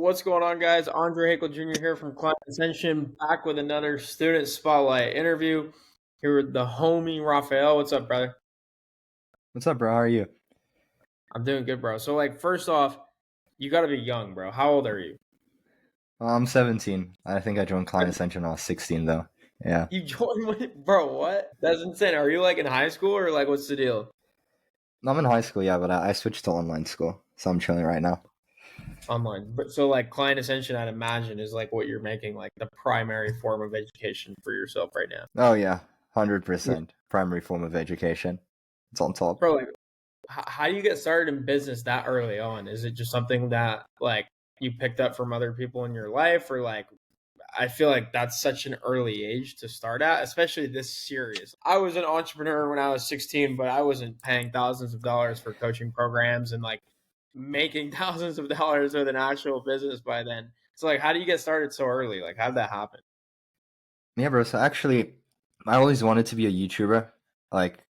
What's going on, guys? Andre Hinkle Jr. here from Client Ascension, back with another student spotlight interview. Here with the homie Raphael. What's up, brother? What's up, bro? How are you? I'm doing good, bro. So, first off, you got to be young, bro. How old are you? I'm 17. I think I joined Client Ascension when I was 16, though. Yeah. You joined with, bro? What? That's insane. Are you in high school or what's the deal? I'm in high school, yeah, but I switched to online school, so I'm chilling right now. Online. But so, Client Ascension, I'd imagine, is what you're making the primary form of education for yourself right now. Oh, yeah. Yeah. 100% primary form of education. It's on top. Bro, how do you get started in business that early on? Is it just something that you picked up from other people in your life, or I feel like that's such an early age to start at, especially this serious. I was an entrepreneur when I was 16, but I wasn't paying thousands of dollars for coaching programs and making thousands of dollars with an actual business by then. So how do you get started so early? How did that happen? Yeah, bro. So actually, I always wanted to be a YouTuber.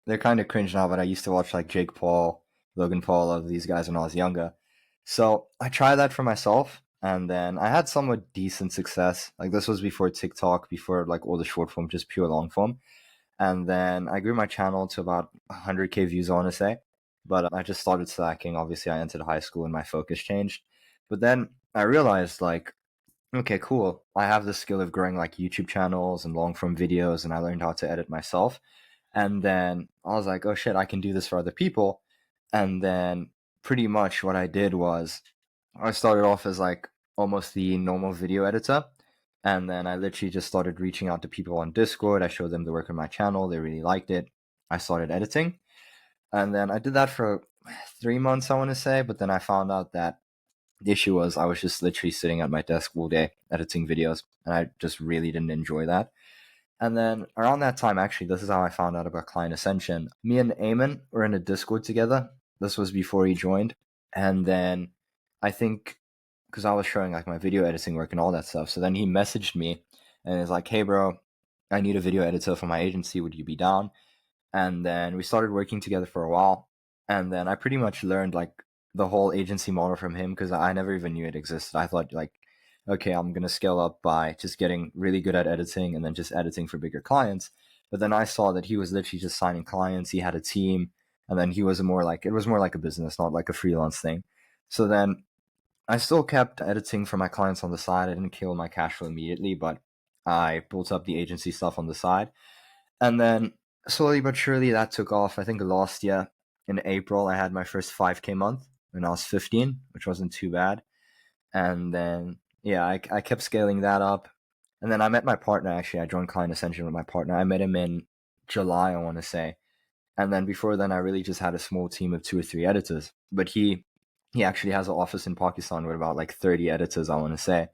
They're kind of cringe now, but I used to watch Jake Paul, Logan Paul, all of these guys when I was younger. So I tried that for myself, and then I had somewhat decent success. This was before TikTok, before all the short form, just pure long form. And then I grew my channel to about 100K views, I want to say. But I just started slacking. Obviously, I entered high school and my focus changed. But then I realized, okay, cool. I have the skill of growing YouTube channels and long form videos, and I learned how to edit myself. And then I was like, oh shit, I can do this for other people. And then pretty much what I did was I started off as almost the normal video editor. And then I literally just started reaching out to people on Discord. I showed them the work on my channel. They really liked it. I started editing. And then I did that for 3 months, I want to say. But then I found out that the issue was I was just literally sitting at my desk all day editing videos. And I just really didn't enjoy that. And then around that time, actually, this is how I found out about Client Ascension. Me and Eamon were in a Discord together. This was before he joined. And then I think because I was showing my video editing work and all that stuff. So then he messaged me and is like, hey, bro, I need a video editor for my agency. Would you be down? And then we started working together for a while. And then I pretty much learned the whole agency model from him because I never even knew it existed. I thought okay, I'm going to scale up by just getting really good at editing and then just editing for bigger clients. But then I saw that he was literally just signing clients. He had a team, and then he was it was more like a business, not like a freelance thing. So then I still kept editing for my clients on the side. I didn't kill my cash flow immediately, but I built up the agency stuff on the side. And then slowly but surely that took off. I think last year in April, I had my first 5K month when I was 15, which wasn't too bad. And then yeah, I kept scaling that up. And then I met my partner, actually. I joined Client Ascension with my partner. I met him in July, I want to say. And then before then, I really just had a small team of 2 or 3 editors. But he actually has an office in Pakistan with about 30 editors, I want to say.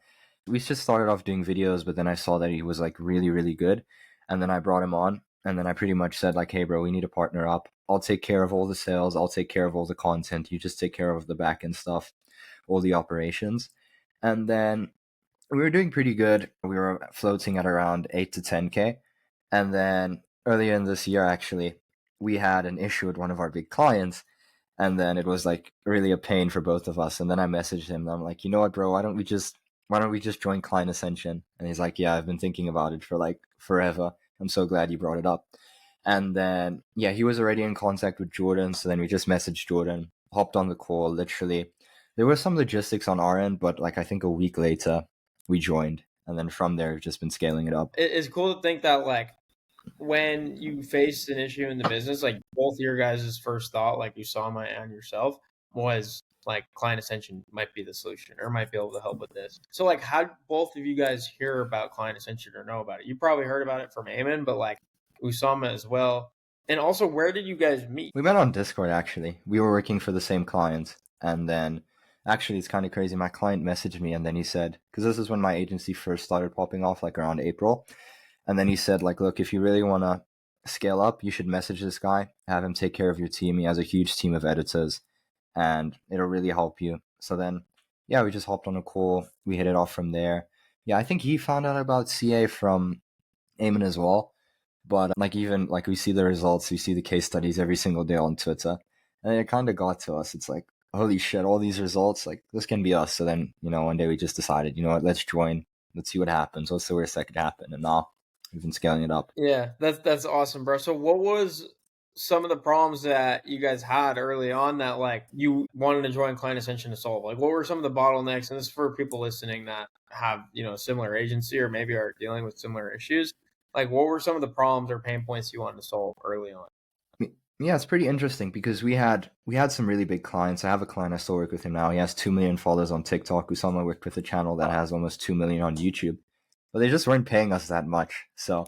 We just started off doing videos, but then I saw that he was really, really good. And then I brought him on. And then I pretty much said hey, bro, we need to partner up. I'll take care of all the sales. I'll take care of all the content. You just take care of the back end stuff, all the operations. And then we were doing pretty good. We were floating at around 8 to 10K. And then earlier in this year, actually, we had an issue with one of our big clients. And then it was really a pain for both of us. And then I messaged him. And I'm like, you know what, bro, why don't we just join Client Ascension? And he's like, yeah, I've been thinking about it for forever. I'm so glad you brought it up. And then, yeah, he was already in contact with Jordan. So then we just messaged Jordan, hopped on the call, literally. There was some logistics on our end, but I think a week later we joined. And then from there, we've just been scaling it up. It's cool to think that when you faced an issue in the business, both your guys' first thought, Usama and yourself, was Client Ascension might be the solution or might be able to help with this. So how did both of you guys hear about Client Ascension or know about it? You probably heard about it from Eamon, but Usama as well. And also, where did you guys meet? We met on Discord, actually. We were working for the same client. And then, actually, it's kind of crazy. My client messaged me and then he said, because this is when my agency first started popping off, around April. And then he said, look, if you really want to scale up, you should message this guy, have him take care of your team. He has a huge team of editors and it'll really help you. So then, yeah, we just hopped on a call. We hit it off from there. Yeah, I think he found out about CA from Eamon as well. But even we see the results, we see the case studies every single day on Twitter. And it kind of got to us. It's holy shit, all these results, like this can be us. So then, one day we just decided, you know what, let's join. Let's see what happens. What's the worst that could happen? And now we've been scaling it up. Yeah, that's awesome, bro. So what was some of the problems that you guys had early on that like you wanted to join Client Ascension to solve? Like what were some of the bottlenecks? And this is for people listening that have, a similar agency or maybe are dealing with similar issues. Like what were some of the problems or pain points you wanted to solve early on? Yeah, it's pretty interesting because we had some really big clients. I have a client I still work with him now. He has 2 million followers on TikTok. Usama worked with a channel that has almost 2 million on YouTube, but they just weren't paying us that much. So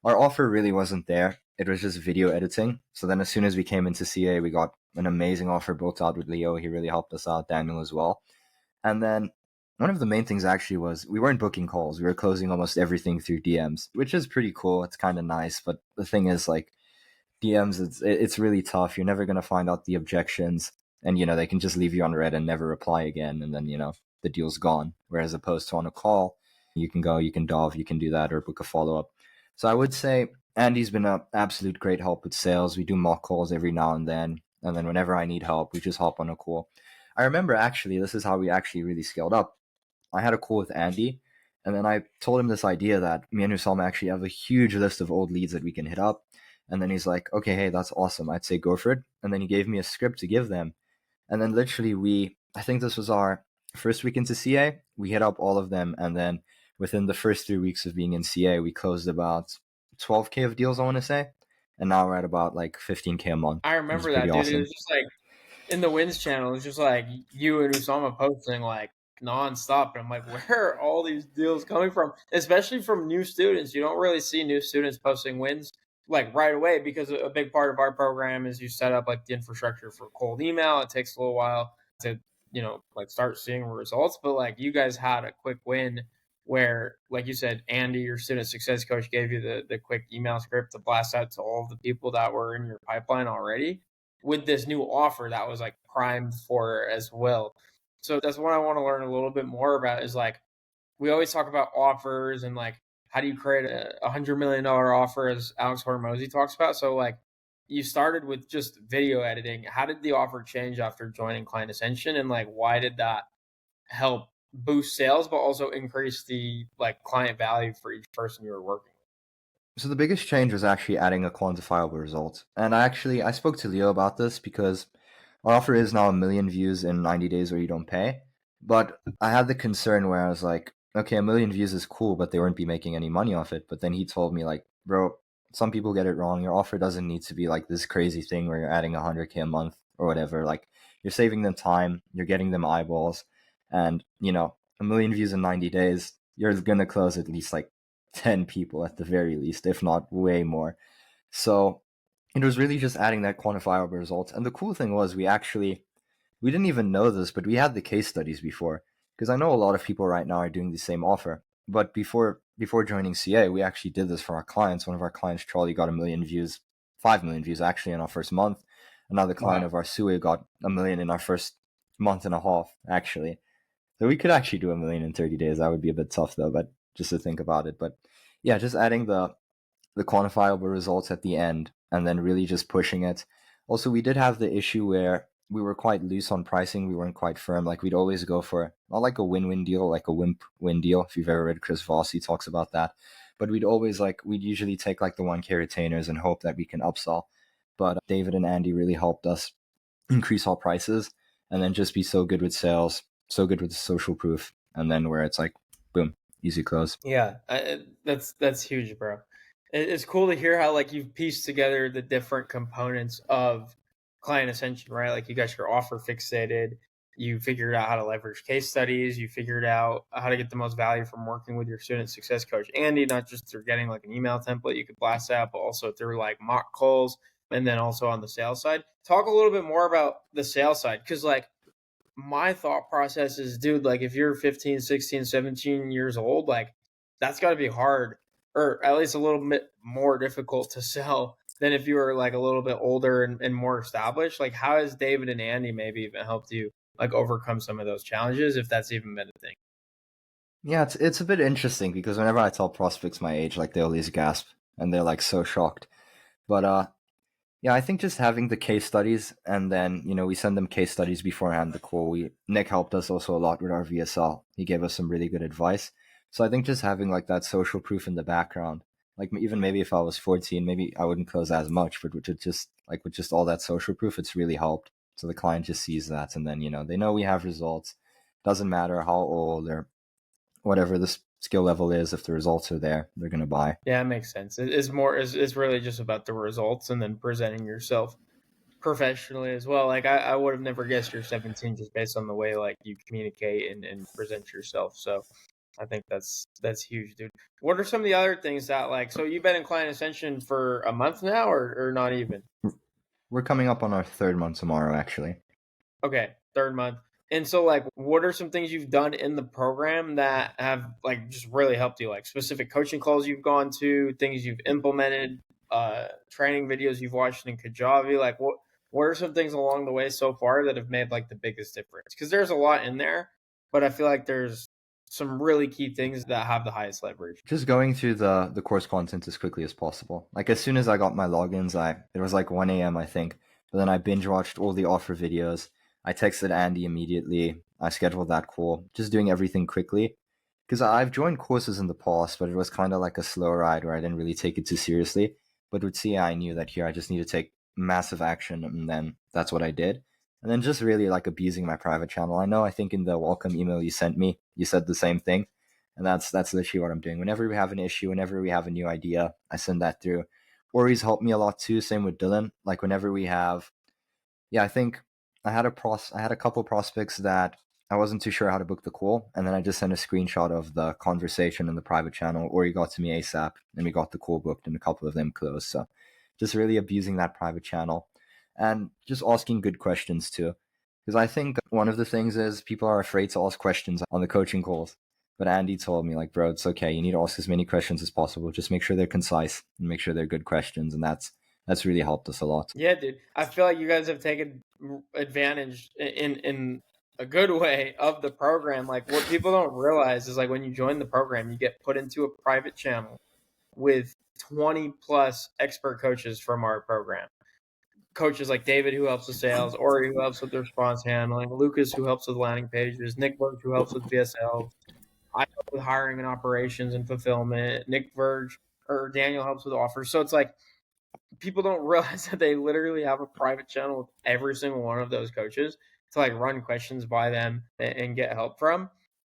our offer really wasn't there. It was just video editing. So then as soon as we came into CA, we got an amazing offer built out with Leo. He really helped us out, Daniel as well. And then one of the main things actually was we weren't booking calls. We were closing almost everything through DMs, which is pretty cool. It's kind of nice. But the thing is, like, DMs, it's really tough. You're never gonna find out the objections, and they can just leave you on red and never reply again, and then the deal's gone. Whereas opposed to on a call, you can go, you can dove, you can do that, or book a follow up. So I would say Andy's been an absolute great help with sales. We do mock calls every now and then whenever I need help, we just hop on a call. I remember actually this is how we actually really scaled up. I had a call with Andy, and then I told him this idea that me and Usama actually have a huge list of old leads that we can hit up. And then he's like, okay, hey, that's awesome. I'd say go for it. And then he gave me a script to give them. And then literally I think this was our first week into CA, we hit up all of them. And then within the first 3 weeks of being in CA, we closed about 12K of deals, I want to say. And now we're at about like 15K a month, I which is remember pretty that, dude. It awesome. was just like in the Wins channel, it's just like you and Usama posting like nonstop. And I'm like, where are all these deals coming from? Especially from new students. You don't really see new students posting wins like right away because a big part of our program is you set up like the infrastructure for cold email. It takes a little while to, like start seeing results. But like you guys had a quick win where, like you said, Andy, your student success coach, gave you the quick email script to blast out to all of the people that were in your pipeline already with this new offer that was like primed for as well. So that's what I want to learn a little bit more about is like we always talk about offers and like how do you create a $100 million offer as Alex Hormozy talks about. So like you started with just video editing. How did the offer change after joining Client Ascension and like why did that help boost sales but also increase the like client value for each person you were working So the biggest change was actually adding a quantifiable result. And I spoke to Leo about this because our offer is now 1 million views in 90 days where you don't pay. But I had the concern where I was like, okay, 1 million views is cool, but they wouldn't be making any money off it. But then he told me like, bro, some people get it wrong. Your offer doesn't need to be like this crazy thing where you're adding 100K a month or whatever. Like you're saving them time, you're getting them eyeballs, and 1 million views in 90 days, you're gonna close at least like 10 people at the very least, if not way more. So it was really just adding that quantifiable result. And the cool thing was we didn't even know this, but we had the case studies before. Because I know a lot of people right now are doing the same offer. But before joining CA, we actually did this for our clients. One of our clients, Charlie, got 1 million views, 5 million views actually in our first month. Another client with? of our Sue got 1 million in our first month and a half, actually. So we could actually do 1 million in 30 days. That would be a bit tough though, but just to think about it. But yeah, just adding the quantifiable results at the end and then really just pushing it. Also, we did have the issue where we were quite loose on pricing. We weren't quite firm. Like we'd always go for not like a win-win deal, like a win deal. If you've ever read Chris Voss, he talks about that. But we'd usually take like the 1K retainers and hope that we can upsell. But David and Andy really helped us increase our prices and then just be so good with sales, so good with the social proof. And then where it's like, boom, easy close. Yeah, that's huge, bro. It's cool to hear how like you've pieced together the different components of Client Ascension, right? Like you got your offer fixated, you figured out how to leverage case studies, you figured out how to get the most value from working with your student success coach Andy, not just through getting like an email template you could blast out, but also through like mock calls, and then also on the sales side. Talk a little bit more about the sales side because like my thought process is, dude, like if you're 15, 16, 17 years old, like that's got to be hard or at least a little bit more difficult to sell than if you were like a little bit older and more established. Like, how has David and Andy maybe even helped you like overcome some of those challenges, if that's even been a thing? Yeah, it's a bit interesting because whenever I tell prospects my age, like they always gasp and they're like so shocked. But Yeah, I think just having the case studies, and then we send them case studies beforehand. The call. Nick helped us also a lot with our VSL. He gave us some really good advice. So I think just having like that social proof in the background, like even maybe if I was 14, maybe I wouldn't close as much, but with just all that social proof, it's really helped. So the client just sees that, and then they know we have results. Doesn't matter how old or whatever the skill level is. If the results are there, they're gonna buy. Yeah, it makes sense. It's really just about the results and then presenting yourself professionally as well. Like I would have never guessed you're 17 just based on the way like you communicate and present yourself. So I think that's huge, dude. What are some of the other things that like so you've been in client ascension for a month now or not even? We're coming up on our third month tomorrow, actually. Okay, third month. And so like what are some things you've done in the program that have like just really helped you? Like specific coaching calls you've gone to, things you've implemented, training videos you've watched in Kajabi, like what are some things along the way so far that have made like the biggest difference? Because there's a lot in there, but I feel like there's some really key things that have the highest leverage. Just going through the course content as quickly as possible. Like as soon as I got my logins, it was like 1 a.m. I think. But then I binge watched all the offer videos. I texted Andy immediately. I scheduled that call. Just doing everything quickly. Because I've joined courses in the past, but it was kind of like a slow ride where I didn't really take it too seriously. But with CA, I knew that here I just need to take massive action, and then that's what I did. And then just really like abusing my private channel. I think in the welcome email you sent me, you said the same thing. And that's literally what I'm doing. Whenever we have an issue, whenever we have a new idea, I send that through. Ori's helped me a lot too. Same with Dylan. Like whenever we have, yeah, I think I had a couple prospects that I wasn't too sure how to book the call, and then I just sent a screenshot of the conversation in the private channel. Ori got to me ASAP, and we got the call booked, and a couple of them closed. So, just really abusing that private channel, and just asking good questions too. Because I think one of the things is people are afraid to ask questions on the coaching calls. But Andy told me, like, bro, it's okay. You need to ask as many questions as possible. Just make sure they're concise and make sure they're good questions. And that's really helped us a lot. Yeah, dude. I feel like you guys have taken advantage in a good way of the program. Like what people don't realize is like when you join the program, you get put into a private channel with 20 plus expert coaches from our program. Coaches like David who helps with sales, Ori who helps with the response handling, Lucas who helps with landing pages, Nick Verge who helps with VSL, I help with hiring and operations and fulfillment, Nick Verge or Daniel helps with offers. So it's like people don't realize that they literally have a private channel with every single one of those coaches to like run questions by them and get help from.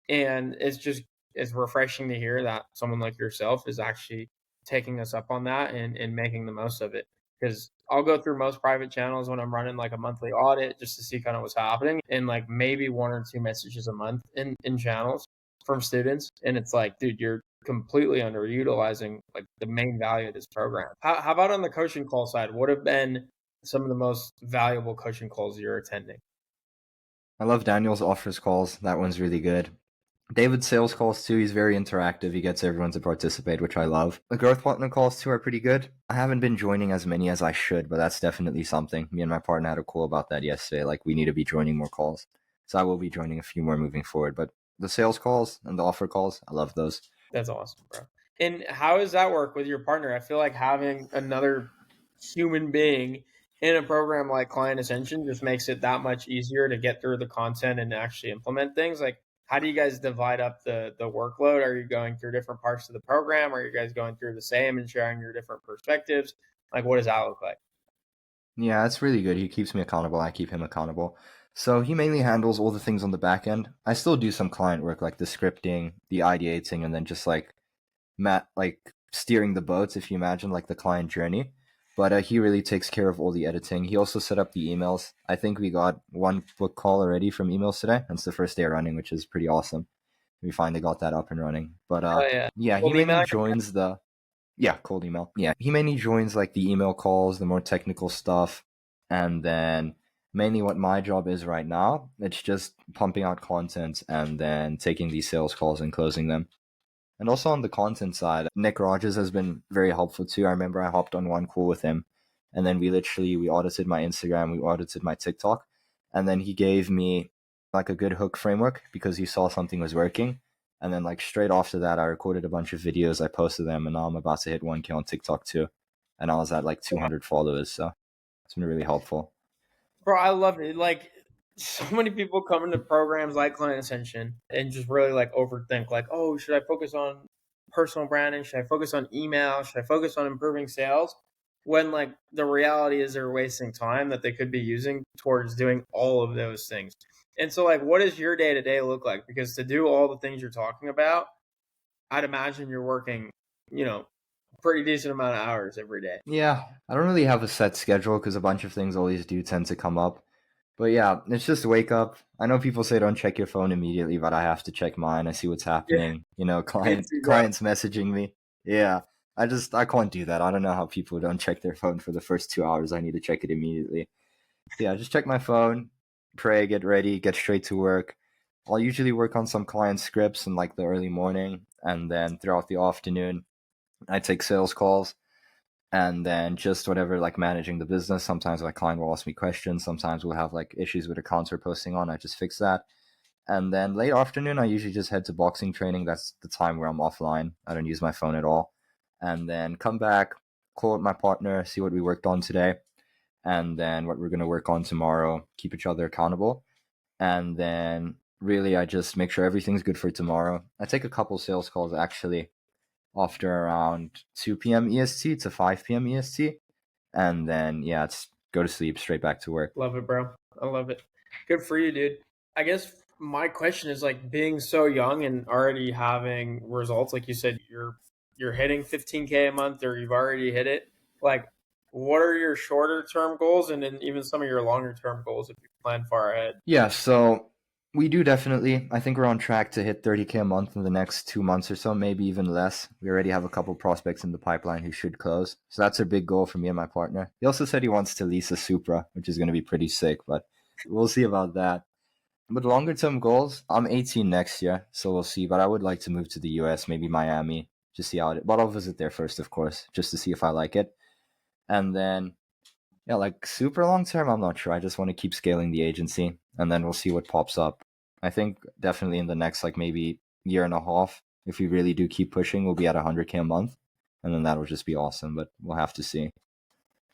And it's refreshing to hear that someone like yourself is actually taking us up on that and making the most of it. Because I'll go through most private channels when I'm running like a monthly audit just to see kind of what's happening and like maybe one or two messages a month in channels from students. And it's like, dude, you're completely underutilizing like the main value of this program. How about on the coaching call side? What have been some of the most valuable coaching calls you're attending? I love Daniel's offers calls. That one's really good. David's sales calls too. He's very interactive. He gets everyone to participate, which I love. The growth partner calls too are pretty good. I haven't been joining as many as I should, but that's definitely something. Me and my partner had a call about that yesterday. Like we need to be joining more calls. So I will be joining a few more moving forward. But the sales calls and the offer calls, I love those. That's awesome, bro. And how does that work with your partner? I feel like having another human being in a program like Client Ascension just makes it that much easier to get through the content and actually implement things. Like, how do you guys divide up the workload? Are you going through different parts of the program? Are you guys going through the same and sharing your different perspectives? Like, what does that look like? Yeah, that's really good. He keeps me accountable. I keep him accountable. So he mainly handles all the things on the back end. I still do some client work like the scripting, the ideating, and then just like steering the boats, if you imagine like the client journey. But he really takes care of all the editing. He also set up the emails. I think we got one book call already from emails today. That's the first day running, which is pretty awesome. We finally got that up and running. But Oh yeah, yeah, he cold mainly email. joins the yeah, cold email. Yeah, he mainly joins like the email calls, the more technical stuff, and then mainly what my job is right now, it's just pumping out content and then taking these sales calls and closing them. And also on the content side, Nick Rogers has been very helpful too. I remember I hopped on one call with him, and then we audited my Instagram, we audited my TikTok, and then he gave me like a good hook framework because he saw something was working. And then like straight after that, I recorded a bunch of videos, I posted them, and now I'm about to hit 1K on TikTok too. And I was at like 200 followers. So It's been really helpful. Bro, I love it. Like, so many people come into programs like Client Ascension and just really like overthink, like, oh, should I focus on personal branding? Should I focus on email? Should I focus on improving sales? When like the reality is they're wasting time that they could be using towards doing all of those things. And so, like, what does your day to day look like? Because to do all the things you're talking about, I'd imagine you're working, you know, pretty decent amount of hours every day. Yeah, I don't really have a set schedule because a bunch of things always do tend to come up. But yeah, it's just wake up. I know people say don't check your phone immediately, but I have to check mine. I see what's Yeah, happening. me too, bro. Clients messaging me. Yeah, I can't do that. I don't know how people don't check their phone for the first 2 hours. I need to check it immediately. So yeah, just check my phone, pray, get ready, get straight to work. I'll usually work on some client scripts in like the early morning, and then throughout the afternoon, I take sales calls and then just whatever, like managing the business. Sometimes my client will ask me questions. Sometimes we'll have like issues with accounts we're posting on. I just fix that. And then late afternoon, I usually just head to boxing training. That's the time where I'm offline. I don't use my phone at all. And then come back, call with my partner, see what we worked on today, and then what we're going to work on tomorrow, keep each other accountable. And then really, I just make sure everything's good for tomorrow. I take a couple sales calls actually after around 2 p.m. EST to 5 p.m. EST. And then, yeah, it's go to sleep, straight back to work. Love it, bro. I love it. Good for you, dude. I guess my question is like being so young and already having results. Like you said, you're hitting 15K a month, or you've already hit it. Like, what are your shorter term goals, and then even some of your longer term goals if you plan far ahead? Yeah, so we do definitely. I think we're on track to hit 30K a month in the next 2 months or so, maybe even less. We already have a couple prospects in the pipeline who should close. So that's a big goal for me and my partner. He also said he wants to lease a Supra, which is going to be pretty sick, but we'll see about that. But longer term goals, I'm 18 next year, so we'll see. But I would like to move to the US, maybe Miami, just see how it. But I'll visit there first, of course, just to see if I like it. And then, yeah, like super long term, I'm not sure. I just want to keep scaling the agency, and then we'll see what pops up. I think definitely in the next like maybe year and a half, if we really do keep pushing, we'll be at 100K a month, and then that'll just be awesome. But we'll have to see.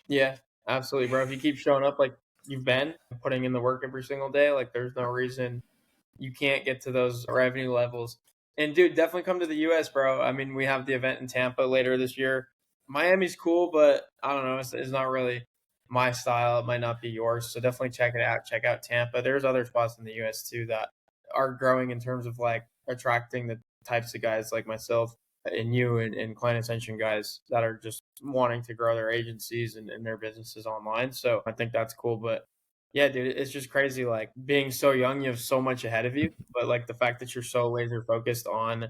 Yeah, absolutely, bro. If you keep showing up like you've been putting in the work every single day, like there's no reason you can't get to those revenue levels. And dude, definitely come to the US, bro. I mean, we have the event in Tampa later this year. Miami's cool, but I don't know, it's not really my style. It might not be yours. So definitely check it out. Check out Tampa. There's other spots in the US too that are growing in terms of like attracting the types of guys like myself and you and Client Ascension guys that are just wanting to grow their agencies and their businesses online. So I think that's cool. But yeah, dude, it's just crazy. Like being so young, you have so much ahead of you. But like the fact that you're so laser focused on,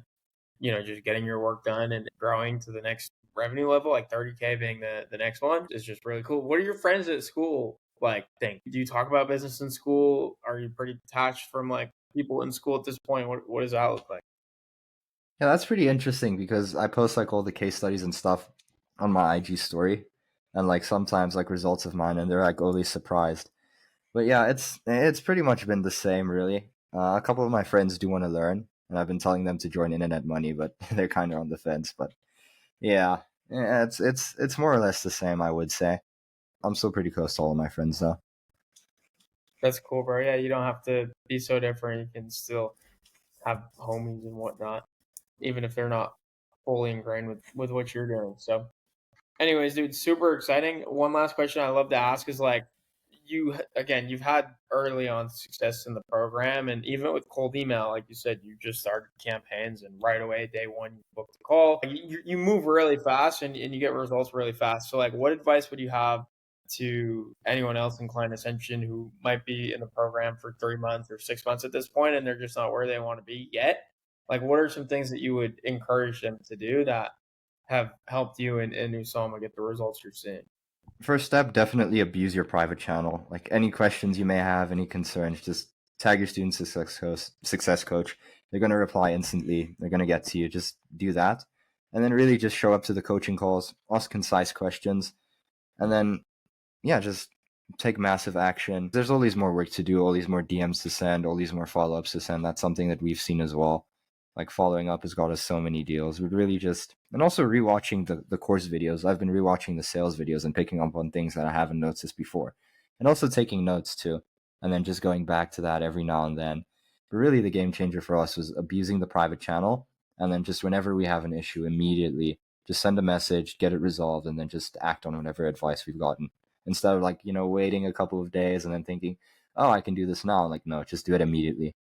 just getting your work done and growing to the next revenue level, like 30K being the next one, is just really cool. What are your friends at school like think? Do you talk about business in school? Are you pretty detached from like people in school at this point? What does that look like? Yeah, that's pretty interesting because I post like all the case studies and stuff on my IG story, and like sometimes like results of mine, and they're like always surprised. But yeah, it's pretty much been the same, really. A couple of my friends do want to learn, and I've been telling them to join Internet Money, but they're kind of on the fence. But yeah, it's more or less the same, I would say. I'm still pretty close to all of my friends, though. That's cool, bro. Yeah, you don't have to be so different. You can still have homies and whatnot, even if they're not fully ingrained with what you're doing. So anyways, dude, super exciting. One last question I love to ask is like, you've had early on success in the program, and even with cold email, like you said, you just started campaigns, and right away, day one, you booked a call. Like, you move really fast, and you get results really fast. So, like, what advice would you have to anyone else in Client Ascension who might be in the program for 3 months or 6 months at this point, and they're just not where they want to be yet? Like, what are some things that you would encourage them to do that have helped you and Usama get the results you're seeing? First step, definitely abuse your private channel. Like any questions you may have, any concerns, just tag your student success coach. They're gonna reply instantly. They're gonna get to you. Just do that, and then really just show up to the coaching calls, ask concise questions, and then yeah, just take massive action. There's all these more work to do, all these more DMs to send, all these more follow ups to send. That's something that we've seen as well. like following up has got us so many deals. We'd really just, and also rewatching the course videos. I've been rewatching the sales videos and picking up on things that I haven't noticed before, and also taking notes too, and then just going back to that every now and then. But really, the game changer for us was abusing the private channel, and then just whenever we have an issue, immediately just send a message, get it resolved, and then just act on whatever advice we've gotten instead of like waiting a couple of days and then thinking, oh, I can do this now. Like, no, just do it immediately.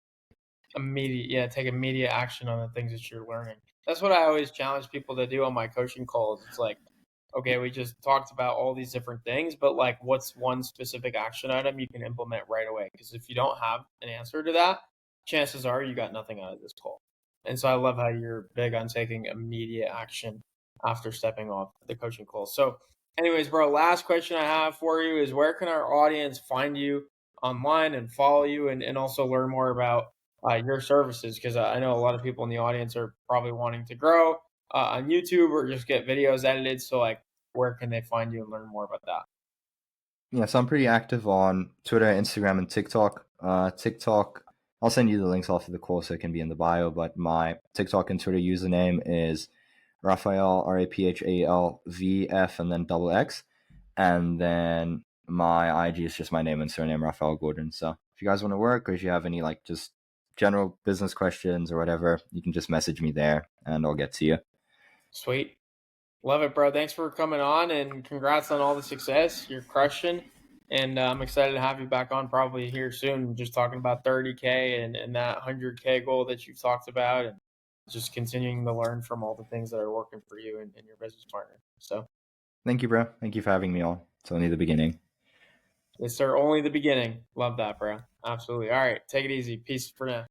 Take immediate action on the things that you're learning. That's what I always challenge people to do on my coaching calls. It's like, okay, we just talked about all these different things, but like, what's one specific action item you can implement right away? Because if you don't have an answer to that, chances are you got nothing out of this call. And so I love how you're big on taking immediate action after stepping off the coaching call. So anyways, bro, last question I have for you is, where can our audience find you online and follow you, and also learn more about your services? Because I know a lot of people in the audience are probably wanting to grow on YouTube or just get videos edited. So like, where can they find you and learn more about that? Yeah, so I'm pretty active on Twitter, Instagram, and TikTok. TikTok, I'll send you the links after the call so it can be in the bio, but my TikTok and Twitter username is Raphael, RAPHALVF, and then double X. And then my IG is just my name and surname, Raphael Gordon. So if you guys want to work, or if you have any like just general business questions or whatever, you can just message me there and I'll get to you. Sweet. Love it, bro. Thanks for coming on, and congrats on all the success. You're crushing. And I'm excited to have you back on probably here soon, just talking about 30K and that 100K goal that you've talked about, and just continuing to learn from all the things that are working for you and your business partner. So, Thank you, bro. Thank you for having me on. It's only the beginning. yes, sir. Only the beginning. Love that, bro. Absolutely. All right. Take it easy. Peace for now.